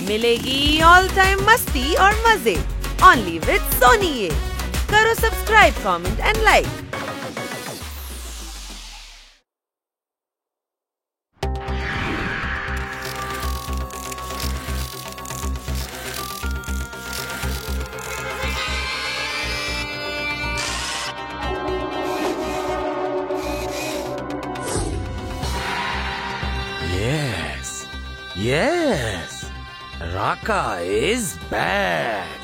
मिलेगी all time मस्ती और मजे ओनली विद सोनी। ये करो subscribe, comment and like. Yes, Raka is back.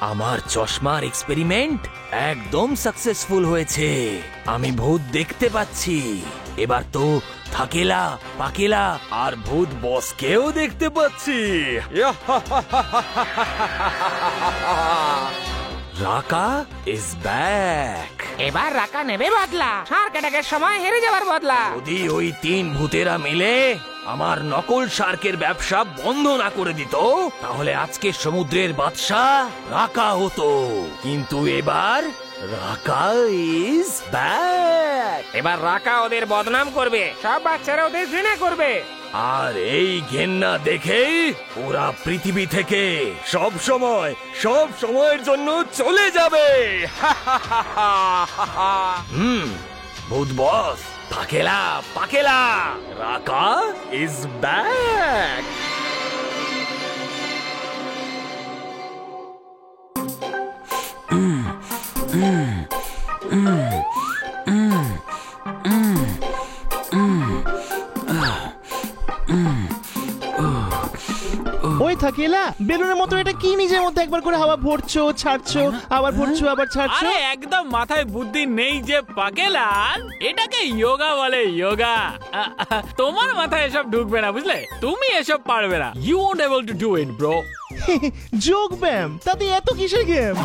আমার চশমার এক্সপেরিমেন্ট একদম সাকসেসফুল হয়েছে। আমি ভূত দেখতে পাচ্ছি। এবার তো থাকেলা, পাকেলা আর ভূত বসকেও দেখতে পাচ্ছি। রাকা ইজ ব্যাক। এবার রাকা নেবে বদলা, শার্ক অ্যাটাকের সময় হেরে যাবার বদলা। যদি ওই 3 ভূতেরা মিলে আমার নকল শার্কের ব্যবসা বন্ধ না করে দিত, তাহলে আজকে সমুদ্রের বাদশা রাকা হতো। কিন্তু এবার রাকা ইজ ব্যাক। এবার রাকা ওদের বদনাম করবে, সব বাচ্চারা ওদের ঘৃণা করবে। আর এই ঘেন্না দেখেই ওরা পৃথিবী থেকে সব সময়ের জন্য চলে যাবে। ভূত বস, থাকেলা পাকেলা, রাকা ইজ ব্যাক। ওই থাকেলা, বেলুনের মতো এটা কি নিজের মধ্যে একবার করে হাওয়া ভরছো, ছাড়ছো, আবার ভরছো, আবার ছাড়ছো। আরে একদম মাথায় বুদ্ধি নেই যে পাকেলা, এটাকে যোগা বলে, যোগা। তোমার মাথায় এসব ঢুকবে না, বুঝলে? তুমি এসব পারবে না। You won't able to do it bro. যোগ ব্যায়াম, তাতে এত কিসের গেম?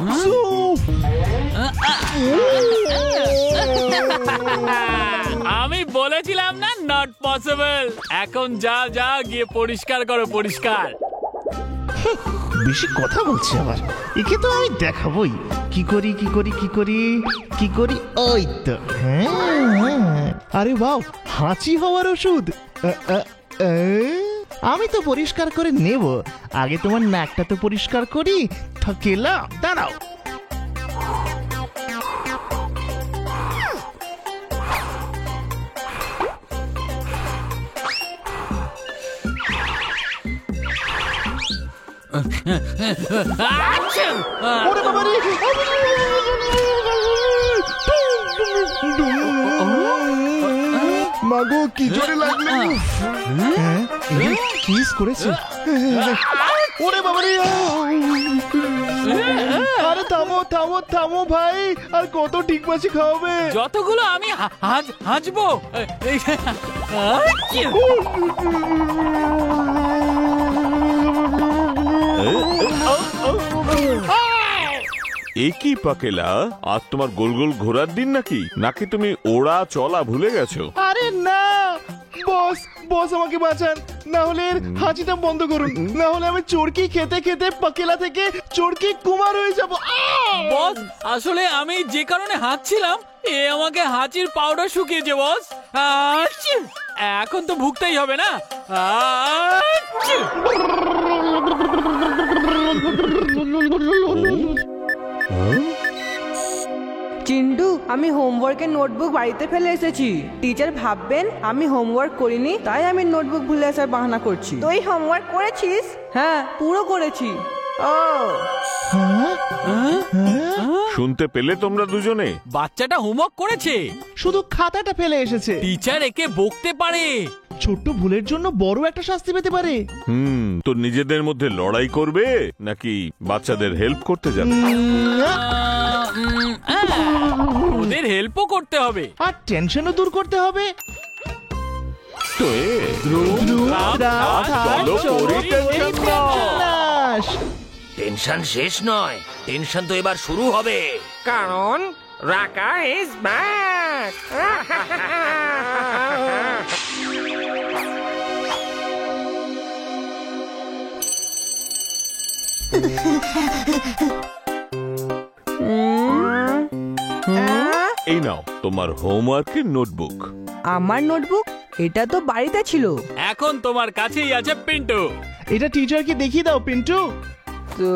আমি বলেছিলাম না, নট পসিবল। এখন যা গিয়ে পরিষ্কার করো, পরিষ্কার। বেশি কথা বলছে আবার। একে তো আমি দেখাবই কি করি। ওই তো, আরে বাও, হাঁচি হওয়ার ওষুধ। আমি তো পরিষ্কার করে নেব, আগে তোমার নাকটা তো পরিষ্কার করি। থাকেলা, দাঁড়াও। ওরে বাবা রে, মাগো কি জোরে লাগলো। কিস করেছে। ওরে বাবা রে, আরে থামো ভাই, আর কত ঠিক মাছি খাওয়াবে? যতগুলো আমি হাঁচবো। একই পাকেলা, আজ তোমার গোল গোল ঘোরার দিন নাকি তুমি ওড়া চলা ভুলে গেছো? আরে না বস, আমাকে বাঁচান, না হলে হাঁচিটা বন্ধ করুন, না হলে আমি চরকি খেতে খেতে পাকেলা থেকে চরকি কুমার হয়ে যাব। বস, আসলে আমি যে কারণে হাঁচছিলাম, আমাকে হাঁচির পাউডার শুকিয়েছে বস। এখন তো ভুগতেই হবে না। চিন্টু, আমি হোমওয়ার্কের নোটবুক বাড়িতে ফেলে এসেছি। টিচার ভাববেন আমি হোমওয়ার্ক করিনি, তাই আমি নোটবুক ভুলে আসার বাহানা করছি। তুই হোমওয়ার্ক করেছিস? হ্যাঁ, পুরো করেছি। ও, শুনতে পেলে তোমরা দুজনে? বাচ্চাটা হোমওয়ার্ক করেছে, শুধু খাতাটা ফেলে এসেছে। টিচার একে বকতে পারে। ছোট্ট ভুলের জন্য বড় একটা শাস্তি পেতে পারে। তো নিজেদের মধ্যে লড়াই করবে নাকি বাচ্চাদের হেল্প করতে যাবে? ওদের হেল্পও করতে হবে আর টেনশনও দূর করতে হবে। টেনশন শেষ নয়, টেনশন তো এবার শুরু হবে, কারণ রাকা ইজ ব্যাক। এই নাও তোমার হোমওয়ার্কের নোটবুক। আমার নোটবুক? এটা তো বাড়িতে ছিল। এখন তোমার কাছেই আছে পিন্টু। এটা টিচারকে দেখিয়ে দাও পিন্টু। তো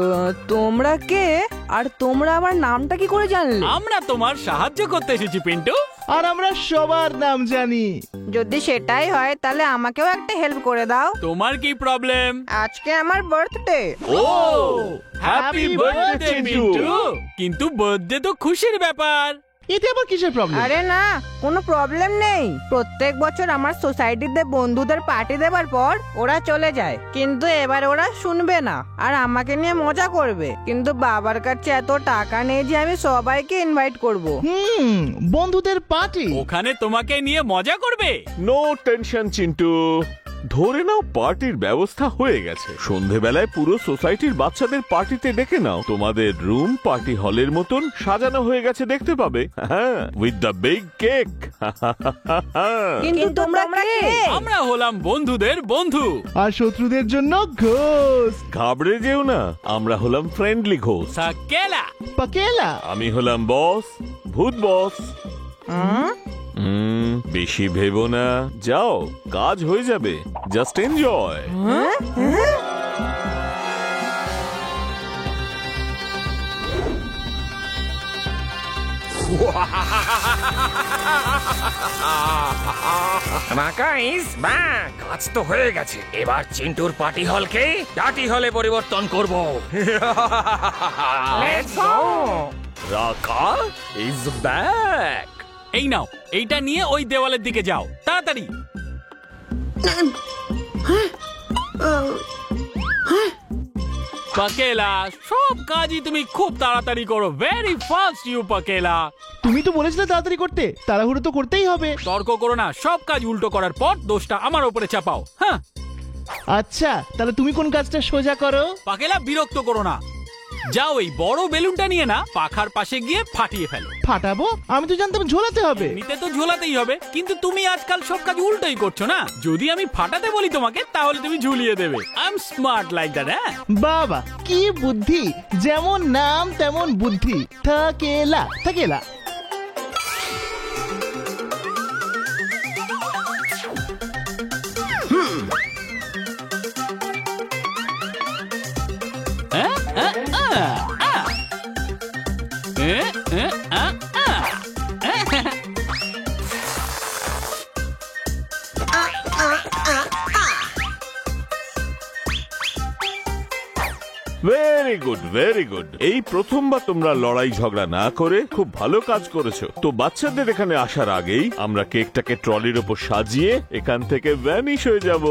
তোমরা কে, আর তোমরা আমার নামটা কি করে জানলে? আমরা তোমার সাহায্য করতে এসেছি পিন্টু। আর আমরা সবার নাম জানি। যদি সেটাই হয় তাহলে আমাকেও একটা হেল্প করে দাও। তোমার কি প্রবলেম? আজকে আমার বার্থডে। ও হ্যাপি বার্থডে পিন্টু। কিন্তু বার্থডে তো খুশির ব্যাপার। এতে আবার কিসের প্রবলেম? আরে না, কোনো প্রবলেম নেই। প্রত্যেক বছর আমার সোসাইটিতে বন্ধুদের পার্টি দেবার পর ওরা চলে যায়, কিন্তু এবার ওরা শুনবে না আর আমাকে নিয়ে মজা করবে। কিন্তু বাবার কাছে এত টাকা নেই যে আমি সবাইকে ইনভাইট করব। বন্ধুদের পার্টি, ওখানে তোমাকে নিয়ে মজা করবে। নো টেনশন চিন্টু, ধরে নাও পার্টির ব্যবস্থা হয়ে গেছে। সন্ধেবেলায় পুরো সোসাইটির বাচ্চাদের পার্টিতে ডেকে নাও। তোমাদের রুম পার্টি হলের মতন সাজানো হয়ে গেছে, দেখতে পাবে। হ্যাঁ, উইথ দ্য বিগ কেক। কিন্তু তোমরা কে? আমরা হলাম বন্ধুদের বন্ধু। আর শত্রুদের জন্য ঘোষ। ঘাবড়ে যেও না, আমরা হলাম ফ্রেন্ডলি ঘোষ। সাকেলা। পাকেলা। আমি হলাম বস, ভূত বস। বেশি ভেবো না, যাও, কাজ হয়ে যাবে। Just enjoy. রাকা ইজ ব্যাক। কাজ তো হয়ে গেছে, এবার চিন্টুর পার্টি হলকে ডাটি হলে পরিবর্তন করব। Let's go. রাকা ইজ ব্যাক। এই নাও, এইটা নিয়ে ওই দেওয়ালের দিকে যাও তাড়াতাড়ি। পাকেলা, সব কাজই তুমি খুব তাড়াতাড়ি করো। ভেরি ফাস্ট ইউ পাকেলা। তুমি তো বলেছিলে তাড়াতাড়ি করতে, তাড়াহুড়ো তো করতেই হবে। তর্ক করো না, সব কাজ উল্টো করার পর দোষটা আমার উপরে চাপাও। হ্যাঁ আচ্ছা, তাহলে তুমি কোন কাজটা সোজা করো? পাকেলা, বিরক্ত করো না। যাও, এই বড় বেলুনটা নিয়ে না পাখার পাশে গিয়ে ফাটিয়ে ফেলো। ফাটাবো? আমি তো জানতাম ঝোলাতে হবে। এমনিতে তো ঝোলাতেই হবে, কিন্তু তুমি আজকাল সব কাজ উল্টোই করছো না। যদি আমি ফাটাতে বলি তোমাকে, তাহলে তুমি ঝুলিয়ে দেবে। I am smart like that. হ্যাঁ বাবা, কি বুদ্ধি! যেমন নাম তেমন বুদ্ধি। থাকেলা থাকেলা। Very good, very good. এই প্রথমবার তোমরা লড়াই ঝগড়া না করে খুব ভালো কাজ করেছো। তো বাচ্চাদের এখানে আসার আগেই আমরা কেকটাকে ট্রলির ওপর সাজিয়ে এখান থেকে ভ্যানিশ হয়ে যাব।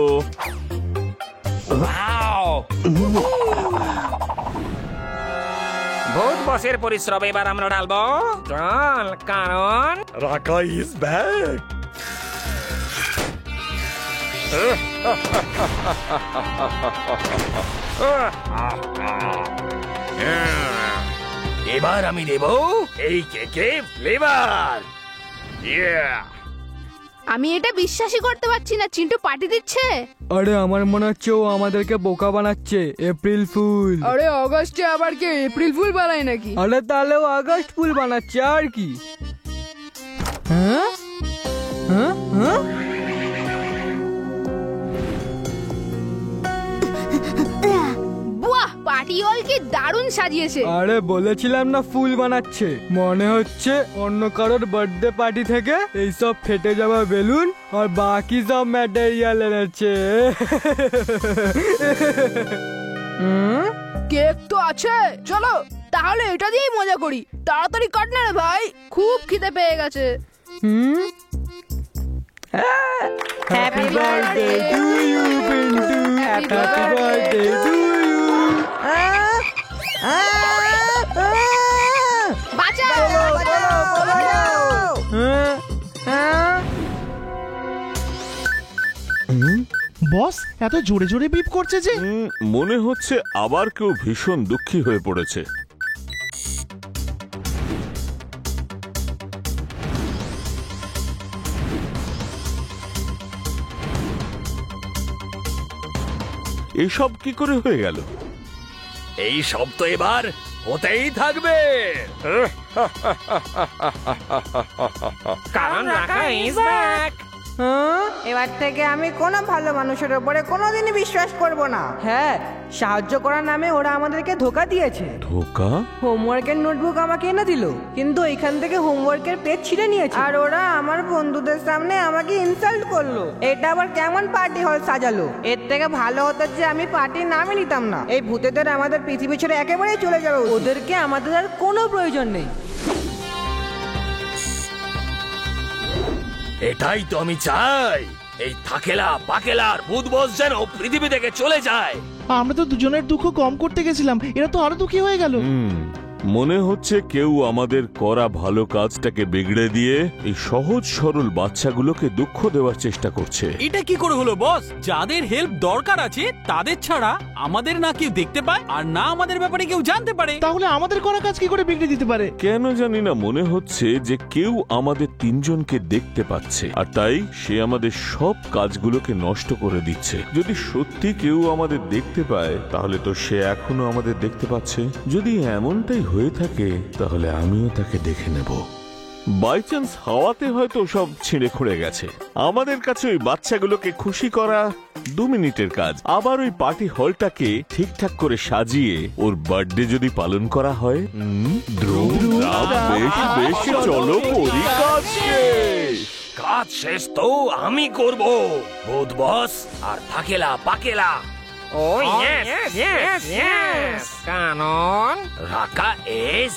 ভূত বসের পরিশ্রম এবার আমরা ঢালবো জল, কারণ রাকা ইজ ব্যাক। এবার আমি দেব এই কেকে ফ্লেভার। আমি এটা বিশ্বাসই করতে পারছি না, চিন্টু পার্টি দিচ্ছে। আরে আমার মনে হচ্ছে ও আমাদেরকে বোকা বানাচ্ছে। April fool. আরে অগস্টে আবার কে এপ্রিল ফুল বানায় নাকি? আরে তাহলে ও আগস্ট ফুল বানাচ্ছে আর কি। হ্যাঁ হ্যাঁ হ্যাঁ, বাহ, পার্টি হল কি দারুণ সাজিয়েছে। আরে বলেছিলাম না ফুল বানাচ্ছে। মনে হচ্ছে অন্য কারোর বার্থডে পার্টি থেকে এইসব ফেটে যাওয়া বেলুন আর বাকি সব ম্যাটেরিয়াল এনেছে। কেক তো আছে, চলো তাহলে এটা দিয়েই মজা করি। তাড়াতাড়ি কাট না রে ভাই, খুব খিদে পেয়ে গেছে। Happy birthday to you Pintu, happy birthday to you. বাঁচাও। বস এত জোরে জোরে বিপ করছে যে। মনে হচ্ছে আবার কেউ ভীষণ দুঃখী হয়ে পড়েছে। এসব কি করে হয়ে গেল? এই সব তো এবার হতেই থাকবে। কারণ রাকা ইজ ব্যাক। এবার থেকে আমি কোনো ভালো মানুষের ওপরে কোনোদিনই বিশ্বাস করব না। হ্যাঁ, সাহায্য করার নামে ওরা আমাদেরকে ধোকা দিয়েছে। ধোকা? হোমওয়ার্কের নোটবুক আমাকে এনে দিল, কিন্তু এখান থেকে হোমওয়ার্কের পেজ ছিঁড়ে নিয়েছে। আর ওরা আমার বন্ধুদের সামনে আমাকে ইনসাল্ট করলো। এটা আবার কেমন পার্টি হল সাজালো? এর থেকে ভালো হতো যে আমি পার্টির নামই নিতাম না। এই ভূতেদের আমাদের পৃথিবী ছেড়ে একেবারেই চলে যাবে। ওদেরকে আমাদের আর কোনো প্রয়োজন নেই। এটাই তো আমি চাই, এই থাকেলা পাকেলার ভূত বস যেন পৃথিবী থেকে চলে যায়। আমরা তো দুজনের দুঃখ কম করতে গেছিলাম, এরা তো আরো দুঃখী হয়ে গেল। মনে হচ্ছে কেউ আমাদের করা ভালো কাজটাকে বিগড়ে দিয়ে এই সহজ সরল বাচ্চাগুলোকে দুঃখ দেওয়ার চেষ্টা করছে। এটা কি করে হলো বস? যাদের হেল্প দরকার আছে তাদের ছাড়া আমাদের না কেউ দেখতে পায় আর না আমাদের ব্যাপারে কেউ জানতে পারে। তাহলে আমাদের করা কাজ কি করে বিগড়ে দিতে পারে? কেন জানি না মনে হচ্ছে যে কেউ আমাদের তিনজনকে দেখতে পাচ্ছে, আর তাই সে আমাদের সব কাজগুলোকে নষ্ট করে দিচ্ছে। যদি সত্যি কেউ আমাদের দেখতে পায় তাহলে তো সে এখনো আমাদের দেখতে পাচ্ছে। যদি এমনটাই হয়ে থাকে তাহলে আমিও তাকে দেখে নেব। বাই চান্স হাওয়াতে হয়তো সব ছিঁড়ে খুঁড়ে গেছে। আমাদের কাছে ওই বাচ্চাগুলোকে খুশি করা 2 মিনিটের কাজ। আবার ওই পার্টি হলটাকে ঠিকঠাক করে সাজিয়ে ওর বার্থডে যদি পালন করা হয়, বেশ বেশ চলো করি কাজ শেষ। কাজ শেষ তো আমি করব। ভূত বস আর থাকেলা পাকেলা, Oh, yes. কানন, রাকা ইজ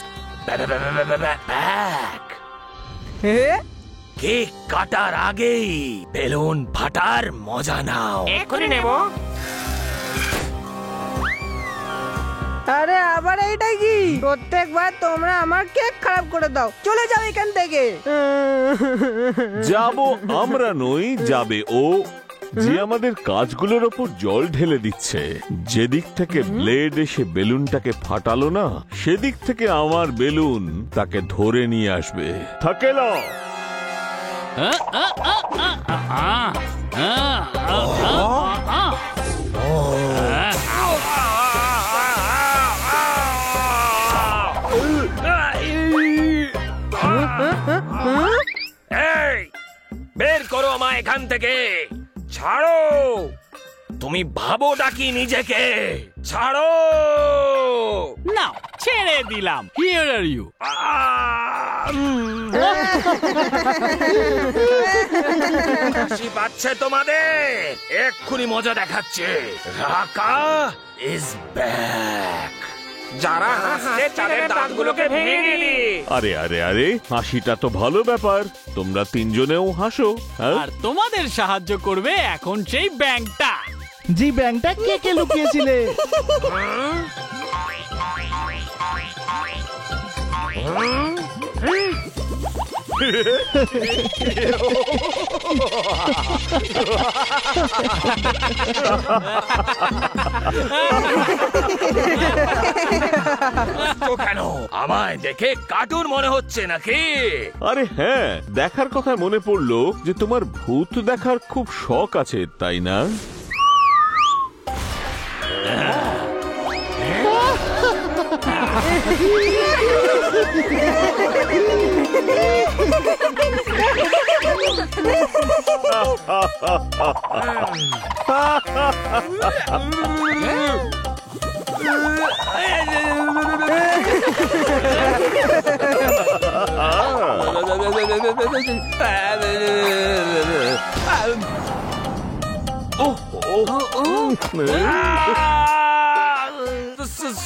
ব্যাক। কেক কাটার আগেই বেলুন ফাটার মজা নাও। এক্ষুনি নেব। আরে আবার এইটা কি? প্রত্যেকবার তোমরা আমার কেক খারাপ করে দাও। চলে যাও এখান থেকে। যাব আমরা নই, যাবে ও, যে আমাদের কাজগুলোর ওপর জল ঢেলে দিচ্ছে। যেদিক থেকে ব্লেড এসে বেলুনটাকে ফাটালো না, সেদিক থেকে আমার বেলুন তাকে ধরে নিয়ে আসবে। থাকেলা, এই, বের করো আমায় এখান থেকে। ছাড়ো, তুমি ভাবো ডাকি নিজেকে। ছাড়ো না, ছেড়ে দিলাম। Here are you. খুশি পাচ্ছে তোমাদের? এক্ষুনি মজা দেখাচ্ছে। রাকা ইজ ব্যাক। যারা হাসছে তাদের দাঁতগুলোকে ভেঙে দিলি। আরে আরে আরে, হাসিটা তো ভালো ব্যাপার। তোমরা তিনজনেও হাসো। হ্যাঁ, আর তোমাদের সাহায্য করবে এখন সেই ব্যাংকটা। জি ব্যাংকটা কে কে লুকিয়েছিলে? তো কেন আমায় দেখে কার্টুন মনে হচ্ছে নাকি? আরে হ্যাঁ, দেখার কথা মনে পড়লো যে তোমার ভূত দেখার খুব শখ আছে, তাই না?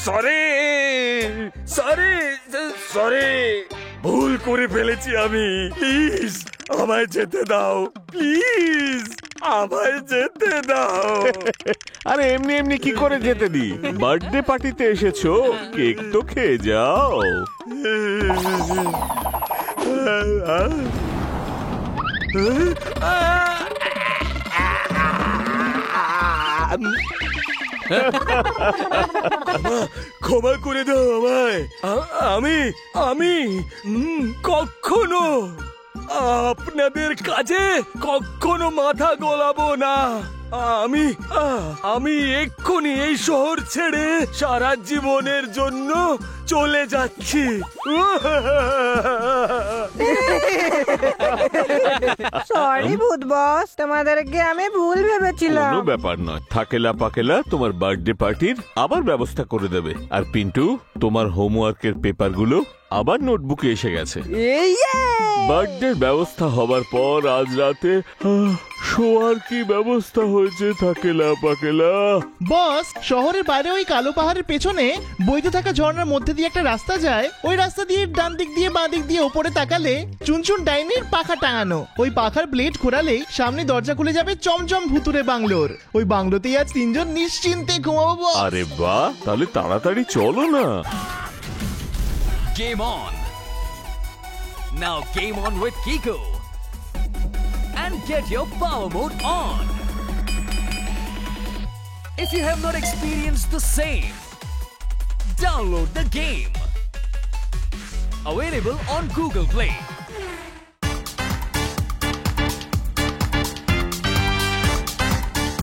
সরি সরি সরি, ভুল করে ফেলেছি আমি। প্লিজ আমায় যেতে দাও, প্লিজ আমায় যেতে দাও। আরে এমনি এমনি কি করে যেতে দি? বার্থডে পার্টিতে এসেছো, কেক তো খেয়ে যাও। ক্ষমা করে দাও আমায়। আমি আমি কখনো আপনাদের কাছে কখনো মাথা গলাবো না। আমি এক্ষুনি এই শহর ছেড়ে সারা জীবনের জন্য চলে যাচ্ছি। সরি ভূত বস, তোমাদেরকে আমি ভুল ভেবেছিলাম। কোনো ব্যাপার নয়, থাকেলা পাকেলা তোমার বার্থডে পার্টির আবার ব্যবস্থা করে দেবে। আর পিন্টু, তোমার হোমওয়ার্কের পেপারগুলো আবার নোটবুকে এসে গেছে। বার্থডের ব্যবস্থা হবার পর আজ রাতে শোয়ার কি ব্যবস্থা হয়েছে থাকেলা পাকেলা? বস, শহরের বাইরে ওই কালো পাহাড়ের পেছনে বইতে থাকা ঝর্ণার মধ্যে দিয়ে একটা রাস্তা যায়। ওই রাস্তা দিয়ে ডান দিক দিয়ে বাঁ দিক দিয়ে ওপরে তাকালে চুনচুন ডাইনির পাখা টাঙানো। ওই পাখার ব্লেড ঘোরালেই সামনে দরজা খুলে যাবে চমচম ভুতুরে বাংলোর। ওই বাংলোতেই আজ 3 জন নিশ্চিন্তে ঘুমাবো বস। আরে বাহ, তাহলে তাড়াতাড়ি চলো না। Game on! Now game on with Kiko! And get your power mode on! If you have not experienced the same, download the game! Available on Google Play.